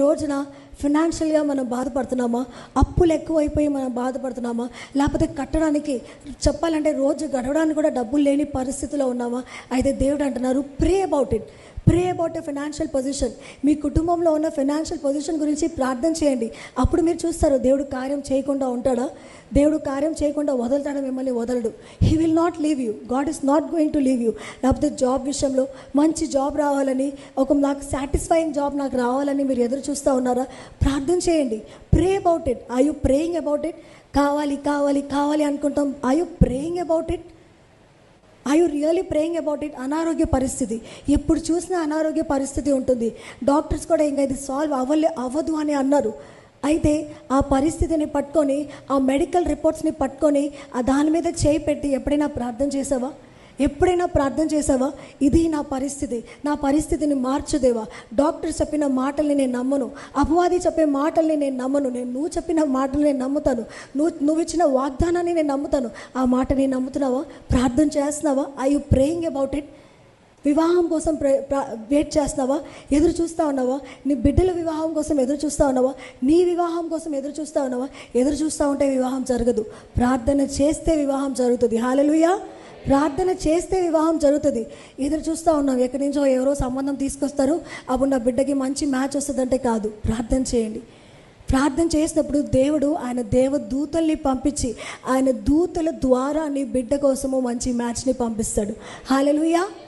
రోజున ఫినాన్షియల్గా మనం బాధపడుతున్నామా, అప్పులు ఎక్కువైపోయి మనం బాధపడుతున్నామా, లేకపోతే కట్టడానికి చెప్పాలంటే రోజు గడవడానికి కూడా డబ్బులు లేని పరిస్థితిలో ఉన్నామా? అయితే దేవుడు అంటున్నారు, pray about it. Pray about a financial position. మీ కుటుంబంలో ఉన్న ఫైనాన్షియల్ పొజిషన్ గురించి ప్రార్థన చేయండి. అప్పుడు మీరు చూస్తారు, దేవుడు కార్యం చేయకుండా ఉంటాడా? దేవుడు కార్యం చేయకుండా వదులుతాడా? మిమ్మల్ని వదలడు. He will not leave you. God is not going to leave you. లేకపోతే జాబ్ విషయంలో మంచి జాబ్ రావాలని, నాకు సాటిస్ఫైయింగ్ జాబ్ నాకు రావాలని మీరు ఎదురు చూస్తూ ఉన్నారా? ప్రార్థన చేయండి. Pray about it. Are you praying about it? కావాలి కావాలి కావాలి అనుకుంటాం. Are you praying about it? I you really praying about it? అనారోగ్య పరిస్థితి, ఎప్పుడు చూసినా అనారోగ్య పరిస్థితి ఉంటుంది. డాక్టర్స్ కూడా ఇంకా ఇది సాల్వ్ అవ్వదు అని అన్నారు. అయితే ఆ పరిస్థితిని పట్టుకొని, ఆ మెడికల్ రిపోర్ట్స్ని పట్టుకొని దాని మీద చేయి పెట్టి ఎప్పుడైనా ప్రార్థన చేసావా? ఇది నా పరిస్థితిని మార్చుదేవా. డాక్టర్ చెప్పిన మాటల్ని నేను నమ్మను, అపవాది చెప్పే మాటల్ని నేను నమ్మను. నువ్వు చెప్పిన మాటలు నేను నమ్ముతాను. నువ్వు ఇచ్చిన వాగ్దానాన్ని నేను నమ్ముతాను. ఆ మాట నేను నమ్ముతున్నావా? ప్రార్థన చేస్తున్నావా? I you praying about it? వివాహం కోసం వెయిట్ చేస్తున్నావా? ఎదురు చూస్తూ ఉన్నావా? నీ బిడ్డల వివాహం కోసం ఎదురు చూస్తూ ఉన్నావా? నీ వివాహం కోసం ఎదురు చూస్తూ ఉన్నావా? ఎదురు చూస్తూ ఉంటే వివాహం జరగదు. ప్రార్థన చేస్తే వివాహం జరుగుతుంది. హల్లెలూయా. ప్రార్థన చేస్తే వివాహం జరుగుతుంది. ఎదురు చూస్తూ ఉన్నాం, ఎక్కడి నుంచో ఎవరో సంబంధం తీసుకొస్తారు, అప్పుడు నా బిడ్డకి మంచి మ్యాచ్ వస్తుందంటే కాదు. ప్రార్థన చేయండి. ప్రార్థన చేసినప్పుడు దేవుడు ఆయన దేవదూతల్ని పంపించి, ఆయన దూతల ద్వారా నీ బిడ్డ కోసము మంచి మ్యాచ్ని పంపిస్తాడు. హల్లెలూయా.